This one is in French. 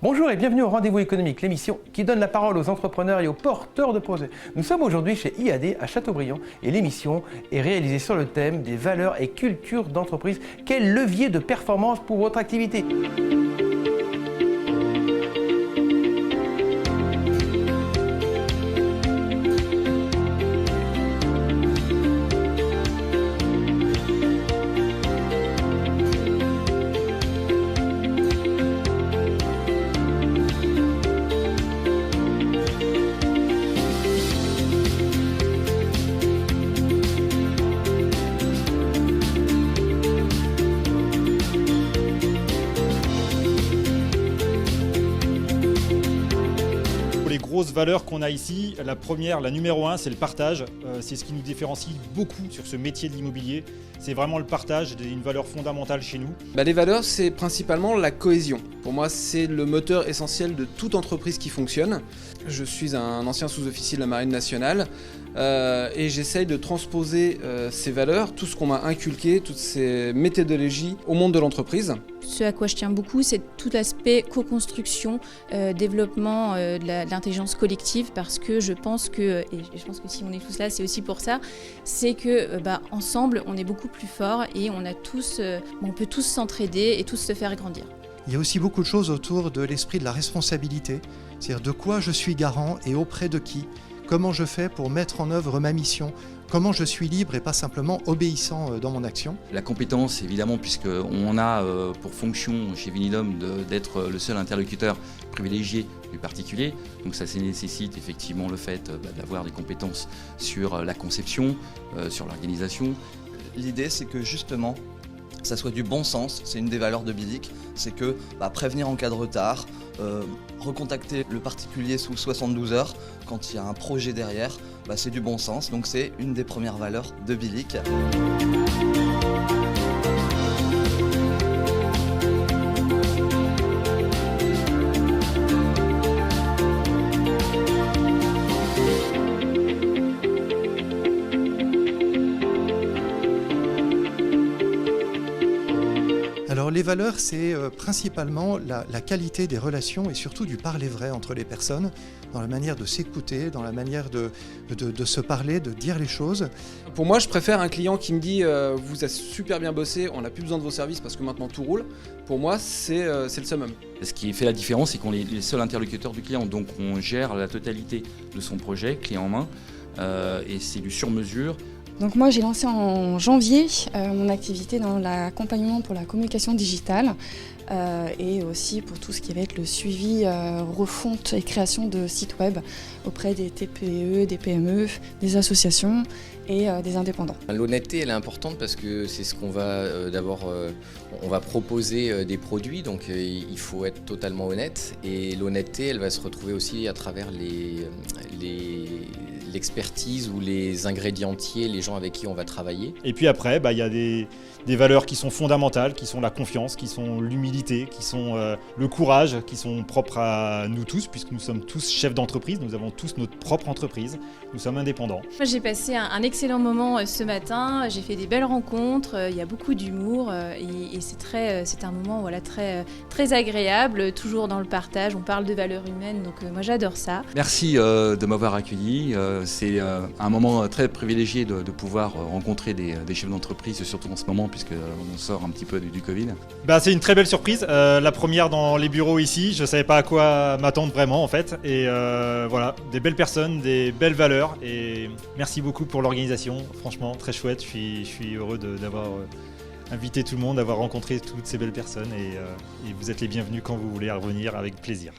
Bonjour et bienvenue au Rendez-vous économique, l'émission qui donne la parole aux entrepreneurs et aux porteurs de projets. Nous sommes aujourd'hui chez IAD à Châteaubriand et l'émission est réalisée sur le thème des valeurs et cultures d'entreprise. Quel levier de performance pour votre activité ? Les grosses valeurs qu'on a ici, la première, la numéro 1, c'est le partage. C'est ce qui nous différencie beaucoup sur ce métier de l'immobilier. C'est vraiment le partage, une valeur fondamentale chez nous. Les valeurs, c'est principalement la cohésion. Pour moi, c'est le moteur essentiel de toute entreprise qui fonctionne. Je suis un ancien sous-officier de la Marine nationale et j'essaye de transposer ces valeurs, tout ce qu'on m'a inculqué, toutes ces méthodologies au monde de l'entreprise. Ce à quoi je tiens beaucoup, c'est tout l'aspect co-construction, développement de l'intelligence collective, parce que je pense que, et je pense que si on est tous là, c'est aussi pour ça, c'est que ensemble, on est beaucoup plus fort et on peut tous s'entraider et tous se faire grandir. Il y a aussi beaucoup de choses autour de l'esprit de la responsabilité, c'est-à-dire de quoi je suis garant et auprès de qui, comment je fais pour mettre en œuvre ma mission, comment je suis libre et pas simplement obéissant dans mon action. La compétence, évidemment, puisqu'on a pour fonction chez Vinidom d'être le seul interlocuteur privilégié du particulier. Donc ça nécessite effectivement le fait d'avoir des compétences sur la conception, sur l'organisation. L'idée, c'est que justement, ça soit du bon sens, c'est une des valeurs de Bilic, c'est que prévenir en cas de retard, recontacter le particulier sous 72 heures quand il y a un projet derrière, c'est du bon sens, donc c'est une des premières valeurs de Bilic. Alors les valeurs, c'est principalement la qualité des relations et surtout du parler vrai entre les personnes, dans la manière de s'écouter, dans la manière de se parler, de dire les choses. Pour moi, je préfère un client qui me dit vous avez super bien bossé, on n'a plus besoin de vos services parce que maintenant tout roule. Pour moi, c'est le summum. Ce qui fait la différence, c'est qu'on est les seuls interlocuteurs du client, donc on gère la totalité de son projet, clé en main, et c'est du sur-mesure. Donc moi j'ai lancé en janvier mon activité dans l'accompagnement pour la communication digitale et aussi pour tout ce qui va être le suivi, refonte et création de sites web auprès des TPE, des PME, des associations et des indépendants. L'honnêteté elle est importante parce que c'est ce qu'on va d'abord, on va proposer des produits, donc il faut être totalement honnête, et l'honnêteté elle va se retrouver aussi à travers l'expertise ou les ingrédientiers, les gens avec qui on va travailler. Et puis après, il y a des valeurs qui sont fondamentales, qui sont la confiance, qui sont l'humilité, qui sont le courage, qui sont propres à nous tous, puisque nous sommes tous chefs d'entreprise, nous avons tous notre propre entreprise, nous sommes indépendants. Moi, j'ai passé un excellent moment ce matin, j'ai fait des belles rencontres, il y a beaucoup d'humour et c'est un moment très agréable, toujours dans le partage, on parle de valeurs humaines, donc moi j'adore ça. Merci de m'avoir accueilli. C'est un moment très privilégié de pouvoir rencontrer des chefs d'entreprise, surtout en ce moment, puisqu'on sort un petit peu du Covid. C'est une très belle surprise, la première dans les bureaux ici, je ne savais pas à quoi m'attendre vraiment en fait. Et voilà, des belles personnes, des belles valeurs, et merci beaucoup pour l'organisation, franchement très chouette, je suis heureux d'avoir invité tout le monde, d'avoir rencontré toutes ces belles personnes, et vous êtes les bienvenus quand vous voulez revenir avec plaisir.